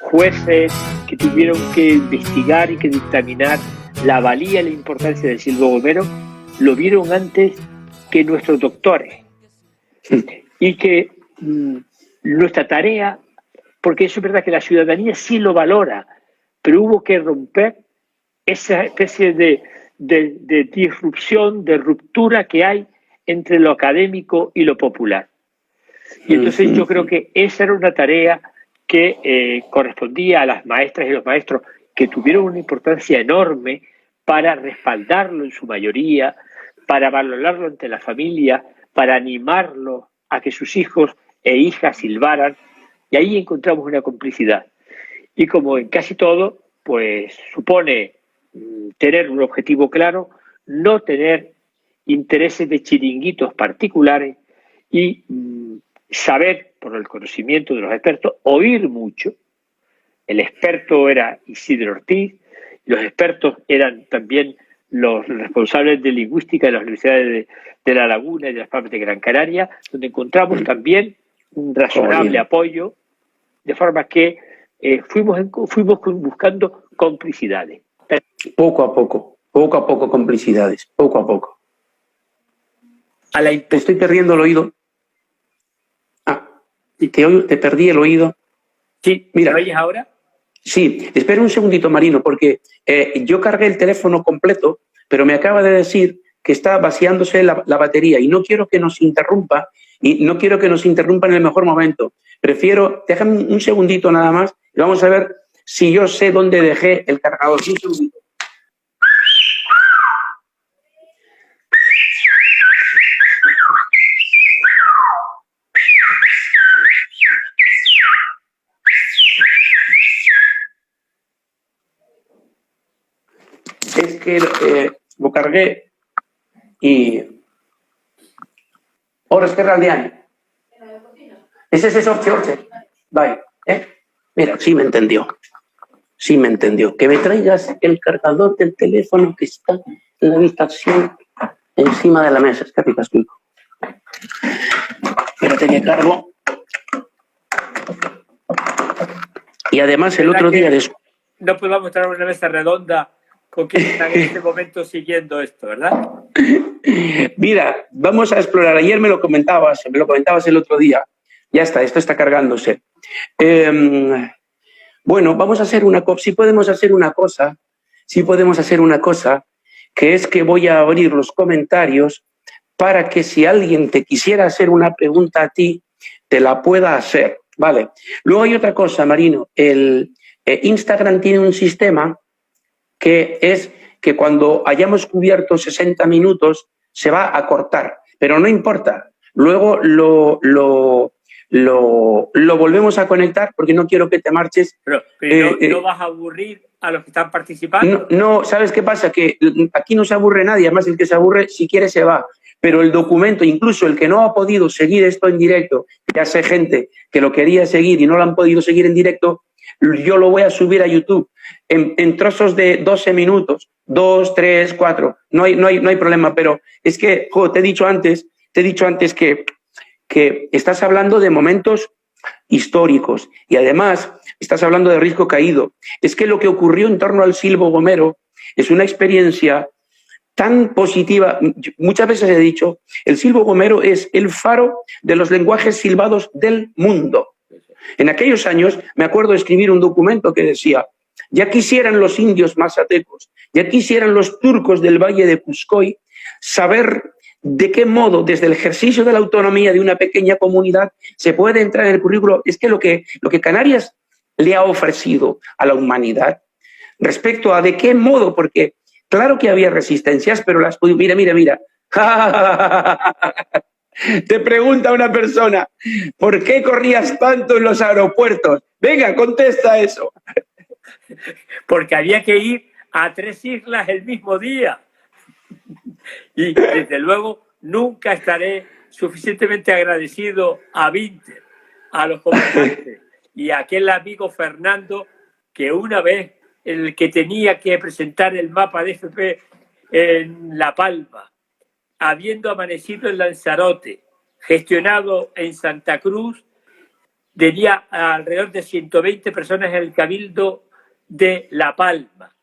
jueces que tuvieron que investigar y que dictaminar la valía y la importancia del silbo gomero, lo vieron antes que nuestros doctores. Y que nuestra tarea, porque eso es verdad que la ciudadanía sí lo valora, pero hubo que romper esa especie de disrupción, de ruptura que hay entre lo académico y lo popular. Y entonces yo creo que esa era una tarea que correspondía a las maestras y los maestros, que tuvieron una importancia enorme para respaldarlo en su mayoría, para valorarlo ante la familia, para animarlo a que sus hijos e hijas silbaran, y ahí encontramos una complicidad. Y como en casi todo, pues supone tener un objetivo claro, no tener intereses de chiringuitos particulares y saber, por el conocimiento de los expertos, oír mucho. El experto era Isidro Ortiz, los expertos eran también los responsables de lingüística de las universidades de La Laguna y de las Palmas de Gran Canaria, donde encontramos también un razonable apoyo, de forma que fuimos buscando complicidades. Poco a poco complicidades, poco a poco. Te estoy perdiendo el oído. Te perdí el oído. Sí, mira. ¿Me oyes ahora? Sí, espera un segundito, Marino, porque yo cargué el teléfono completo, pero me acaba de decir que está vaciándose la batería y no quiero que nos interrumpa, y no quiero que nos interrumpa en el mejor momento. Déjame un segundito nada más y vamos a ver si yo sé dónde dejé el cargador. Un segundito. Es que lo cargué y... Ora Esquerra Aldeano. ¿Es ese sorte? Vale. Mira, sí me entendió. Sí me entendió. Que me traigas el cargador del teléfono que está en la habitación encima de la mesa. Es que te explico. Espérate que cargo. Y además el otro día... No podemos estar en una mesa redonda con quien están en este momento siguiendo esto, ¿verdad? Mira, vamos a explorar. Ayer me lo comentabas el otro día. Ya está, esto está cargándose. Bueno, vamos a hacer una cosa. Sí podemos hacer una cosa, que es que voy a abrir los comentarios para que si alguien te quisiera hacer una pregunta a ti, te la pueda hacer. Vale. Luego hay otra cosa, Marino. Instagram tiene un sistema que es que cuando hayamos cubierto 60 minutos se va a cortar, pero no importa. Luego lo volvemos a conectar porque no quiero que te marches. Pero no vas a aburrir a los que están participando. No, ¿sabes qué pasa? Que aquí no se aburre nadie, además el que se aburre, si quiere se va. Pero el documento, incluso el que no ha podido seguir esto en directo, ya sé gente que lo quería seguir y no lo han podido seguir en directo, yo lo voy a subir a YouTube en trozos de 12 minutos, 2, 3, 4, no hay problema, pero es que, te he dicho antes que estás hablando de momentos históricos y además estás hablando de Risco Caído. Es que lo que ocurrió en torno al silbo gomero es una experiencia tan positiva. Muchas veces he dicho, el silbo gomero es el faro de los lenguajes silbados del mundo. En aquellos años me acuerdo de escribir un documento que decía: ya quisieran los indios mazatecos, ya quisieran los turcos del Valle de Cuscoy saber de qué modo desde el ejercicio de la autonomía de una pequeña comunidad se puede entrar en el currículo. Es que lo que Canarias le ha ofrecido a la humanidad respecto a de qué modo, porque claro que había resistencias, pero las mira. Te pregunta una persona, ¿por qué corrías tanto en los aeropuertos? Venga, contesta eso. Porque había que ir a 3 islas el mismo día. Y desde luego nunca estaré suficientemente agradecido a Vinter, a los comandantes y a aquel amigo Fernando que una vez, el que tenía que presentar el mapa de FP en La Palma, habiendo amanecido en Lanzarote, gestionado en Santa Cruz, tenía alrededor de 120 personas en el Cabildo de La Palma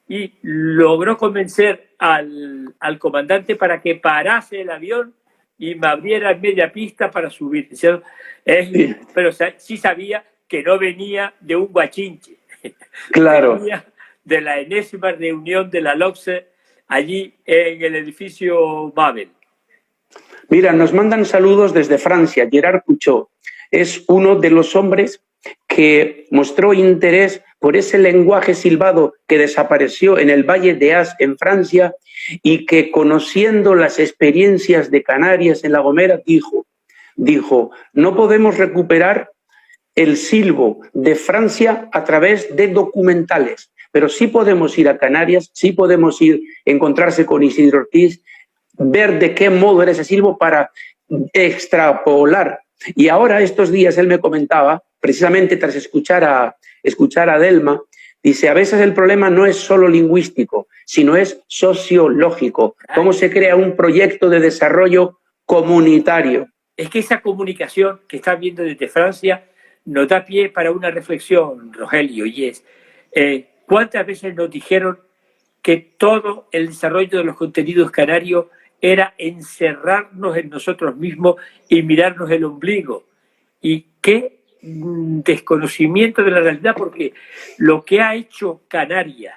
y logró convencer al comandante para que parase el avión y me abriera media pista para subir. Pero sí sabía que no venía de un guachinche. Claro. Venía de la enésima reunión de la LOCSE allí en el edificio Babel. Mira, nos mandan saludos desde Francia. Gerard Couchot es uno de los hombres que mostró interés por ese lenguaje silbado que desapareció en el Valle de As en Francia y que, conociendo las experiencias de Canarias en La Gomera, dijo, no podemos recuperar el silbo de Francia a través de documentales, pero sí podemos ir a Canarias, sí podemos ir a encontrarse con Isidro Ortiz, ver de qué modo era ese silbo para extrapolar. Y ahora, estos días, él me comentaba, precisamente tras escuchar a Delma, dice, a veces el problema no es solo lingüístico, sino es sociológico. ¿Cómo se crea un proyecto de desarrollo comunitario? Es que esa comunicación que están viendo desde Francia nos da pie para una reflexión, Rogelio, y es, ¿cuántas veces nos dijeron que todo el desarrollo de los contenidos canarios era encerrarnos en nosotros mismos y mirarnos el ombligo? Y qué desconocimiento de la realidad, porque lo que ha hecho Canarias,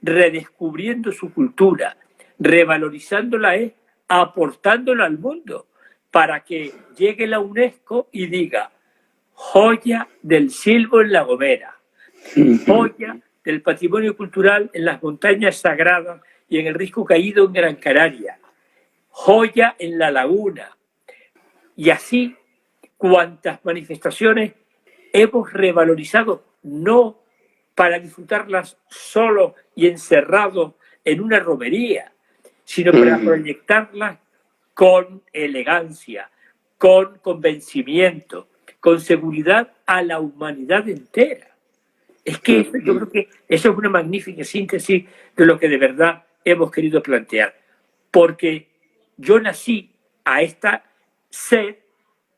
redescubriendo su cultura, revalorizándola, es aportándola al mundo para que llegue la UNESCO y diga joya del silbo en La Gomera, joya del patrimonio cultural en las montañas sagradas y en el Risco Caído en Gran Canaria, joya en La Laguna. Y así, cuantas manifestaciones hemos revalorizado, no para disfrutarlas solo y encerrados en una romería, sino para proyectarlas con elegancia, con convencimiento, con seguridad a la humanidad entera. Es que yo creo que eso es una magnífica síntesis de lo que de verdad hemos querido plantear. Porque yo nací a esta sed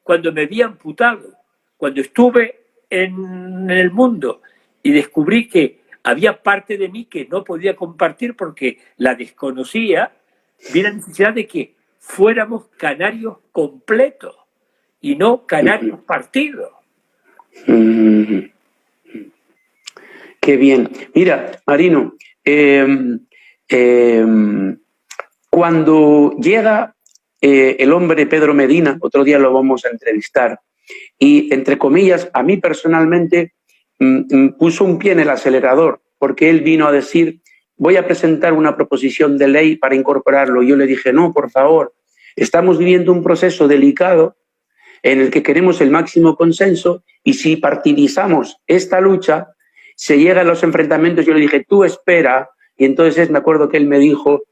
cuando me vi amputado, cuando estuve en el mundo y descubrí que había parte de mí que no podía compartir porque la desconocía, vi la necesidad de que fuéramos canarios completos y no canarios partidos. Qué bien. Mira, Marino, cuando llega el hombre Pedro Medina, otro día lo vamos a entrevistar, y entre comillas, a mí personalmente puso un pie en el acelerador, porque él vino a decir, voy a presentar una proposición de ley para incorporarlo. Y yo le dije, no, por favor, estamos viviendo un proceso delicado en el que queremos el máximo consenso y si partidizamos esta lucha, se llega a los enfrentamientos. Yo le dije, tú espera, y entonces me acuerdo que él me dijo,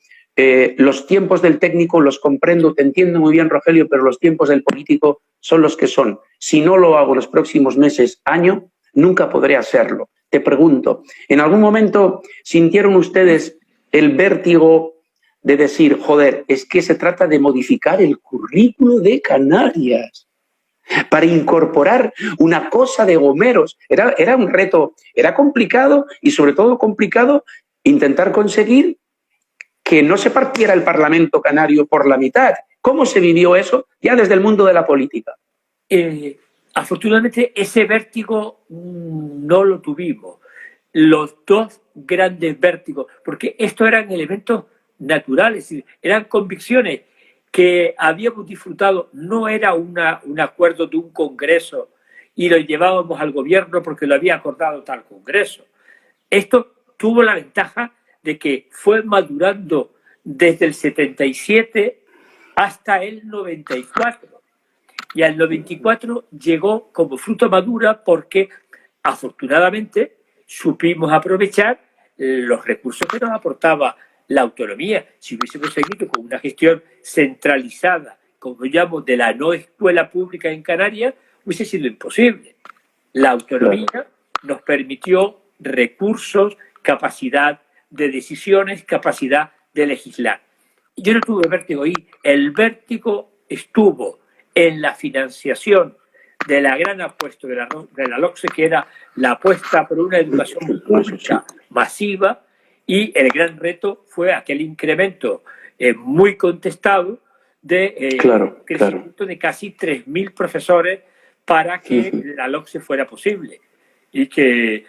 los tiempos del técnico los comprendo, te entiendo muy bien, Rogelio, pero los tiempos del político son los que son. Si no lo hago los próximos meses, año, nunca podré hacerlo. Te pregunto, ¿en algún momento sintieron ustedes el vértigo de decir, joder, es que se trata de modificar el currículo de Canarias para incorporar una cosa de gomeros? Era un reto, era complicado y sobre todo complicado intentar conseguir que no se partiera el Parlamento canario por la mitad. ¿Cómo se vivió eso ya desde el mundo de la política? Afortunadamente ese vértigo no lo tuvimos. Los dos grandes vértigos, porque estos eran elementos naturales, eran convicciones que habíamos disfrutado, no era un acuerdo de un congreso y lo llevábamos al gobierno porque lo había acordado tal congreso. Esto tuvo la ventaja de que fue madurando desde el 77 hasta el 94. Y al 94 llegó como fruta madura porque, afortunadamente, supimos aprovechar los recursos que nos aportaba la autonomía. Si hubiésemos seguido con una gestión centralizada, como llamo, de la no escuela pública en Canarias, hubiese sido imposible. La autonomía nos permitió recursos, capacidad de decisiones, capacidad de legislar. Yo no tuve vértigo ahí. El vértigo estuvo en la financiación de la gran apuesta de la LOCSE, que era la apuesta por una educación pública masiva, y el gran reto fue aquel incremento muy contestado de crecimiento de casi 3.000 profesores para que la LOCSE fuera posible. Y que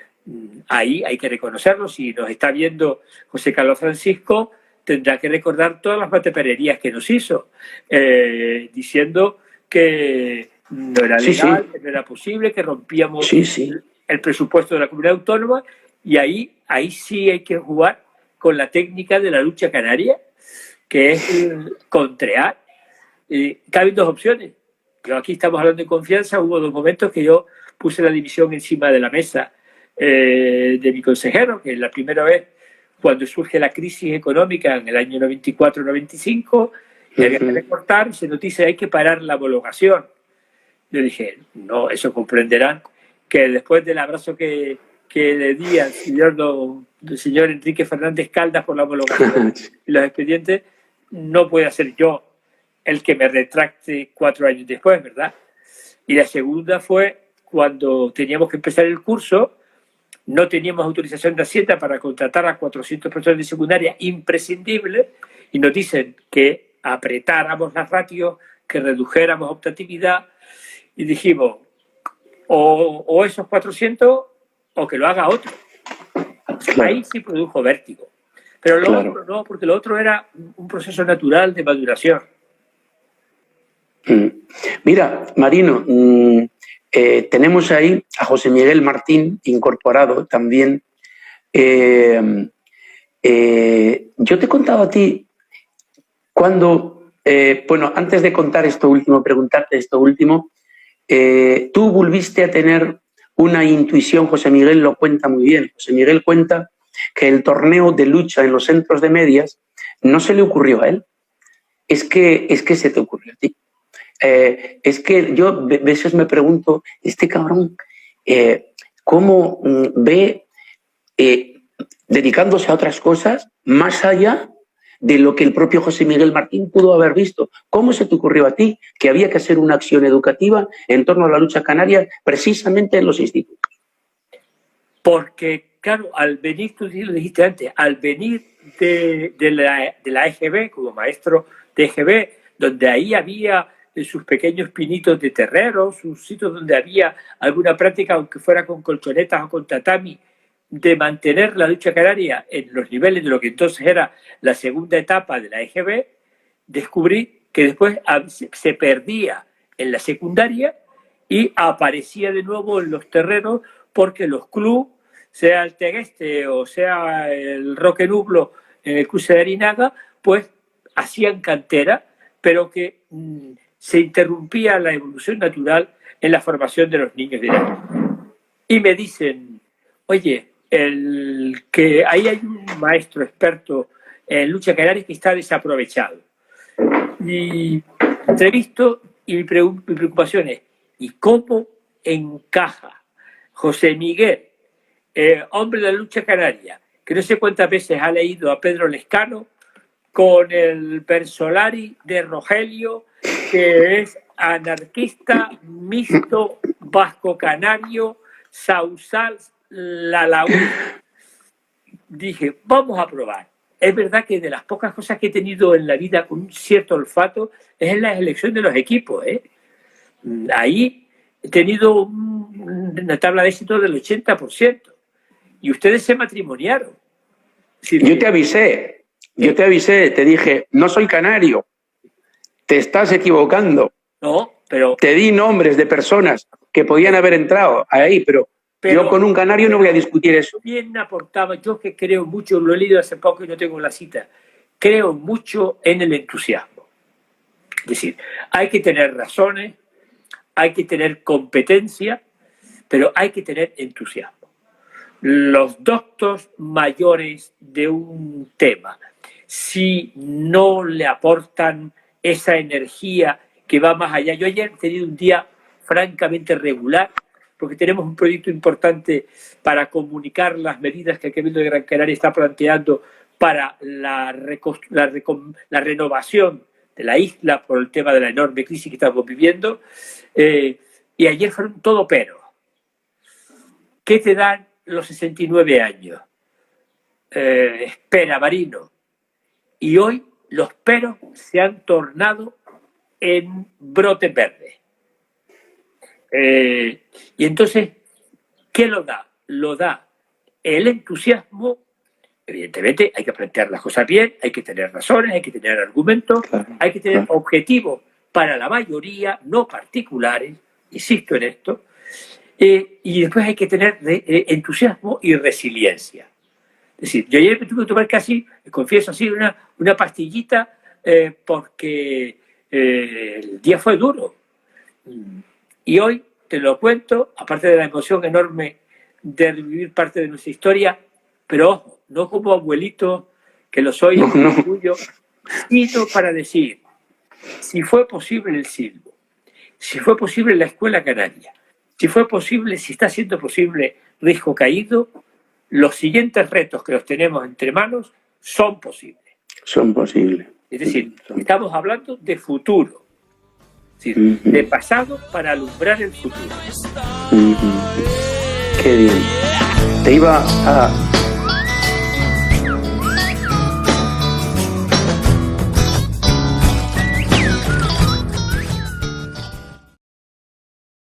ahí hay que reconocerlo. Si nos está viendo José Carlos Francisco, tendrá que recordar todas las matepererías que nos hizo, diciendo que no era legal, que no era posible, que rompíamos el presupuesto de la comunidad autónoma, y ahí sí hay que jugar con la técnica de la lucha canaria, que es contrear. Caben dos opciones. Yo aquí estamos hablando de confianza. Hubo dos momentos que yo puse la división encima de la mesa de mi consejero, que es la primera vez cuando surge la crisis económica en el año 94-95, y había que recortar, y se nos dice hay que parar la homologación. Yo dije, no, eso comprenderán que después del abrazo que le di al señor Enrique Fernández Caldas por la homologación y los expedientes, no puede ser yo el que me retracte 4 años después, ¿verdad? Y la segunda fue cuando teníamos que empezar el curso, no teníamos autorización de Hacienda para contratar a 400 profesores de secundaria imprescindibles, y nos dicen que apretáramos las ratios, que redujéramos optatividad, y dijimos, o esos 400 o que lo haga otro. Ahí sí produjo vértigo. Pero lo otro no, porque lo otro era un proceso natural de maduración. Mira, Marino, tenemos ahí a José Miguel Martín incorporado también. Yo te he contado a ti cuando, bueno, antes de contar esto último, preguntarte esto último, tú volviste a tener una intuición. José Miguel lo cuenta muy bien. José Miguel cuenta que el torneo de lucha en los centros de medias no se le ocurrió a él, es que se te ocurrió a ti. Es que yo a veces me pregunto, este cabrón, ¿cómo ve dedicándose a otras cosas más allá de lo que el propio José Miguel Martín pudo haber visto? ¿Cómo se te ocurrió a ti que había que hacer una acción educativa en torno a la lucha canaria precisamente en los institutos? Porque, claro, al venir, tú lo dijiste antes, al venir de la EGB, como maestro de EGB, donde ahí había sus pequeños pinitos de terrero, sus sitios donde había alguna práctica, aunque fuera con colchonetas o con tatami, de mantener la lucha canaria en los niveles de lo que entonces era la segunda etapa de la EGB, descubrí que después se perdía en la secundaria y aparecía de nuevo en los terrenos, porque los clubes, sea el Tegueste o sea el Roque Nublo en el cruce de Arinaga, pues hacían cantera, pero que se interrumpía la evolución natural en la formación de los niños de edad. Y me dicen, oye, que ahí hay un maestro experto en lucha canaria que está desaprovechado. Y entrevisto, y mi preocupación es, ¿y cómo encaja José Miguel, hombre de la lucha canaria, que no sé cuántas veces ha leído a Pedro Lescano, con el Versolari de Rogelio, que es anarquista, mixto, vasco-canario, sausal, la Dije, vamos a probar. Es verdad que de las pocas cosas que he tenido en la vida con un cierto olfato es en la elección de los equipos. Ahí he tenido una tabla de éxito del 80%. Y ustedes se matrimoniaron. Yo te avisé, te dije, no soy canario, te estás equivocando. No, pero... Te di nombres de personas que podían haber entrado ahí, pero yo con un canario no voy a discutir eso. Bien aportaba, yo que creo mucho, lo he leído hace poco y no tengo la cita, creo mucho en el entusiasmo. Es decir, hay que tener razones, hay que tener competencia, pero hay que tener entusiasmo. Los doctos mayores de un tema, si no le aportan esa energía que va más allá. Yo ayer he tenido un día francamente regular, porque tenemos un proyecto importante para comunicar las medidas que el Cabildo de Gran Canaria está planteando para la renovación de la isla por el tema de la enorme crisis que estamos viviendo. Y Y ayer fueron todo pero. ¿Qué te dan los 69 años? Espera, Marino. Y hoy los peros se han tornado en brotes verdes. Y entonces, ¿qué lo da? Lo da el entusiasmo. Evidentemente hay que plantear las cosas bien, hay que tener razones, hay que tener argumentos, hay que tener objetivos para la mayoría, no particulares, insisto en esto, y después hay que tener entusiasmo y resiliencia. Es decir, yo ayer me tuve que tomar casi, confieso así, una pastillita porque el día fue duro. Y hoy te lo cuento, aparte de la emoción enorme de revivir parte de nuestra historia, pero ojo, no como abuelito, que lo soy, orgullo, sino para decir, si fue posible el Silvo, si fue posible la Escuela Canaria, si fue posible, si está siendo posible Risco Caído, los siguientes retos que los tenemos entre manos son posibles. Son posibles. Es decir, estamos hablando de futuro, es decir, de pasado para alumbrar el futuro. Qué bien. Te iba a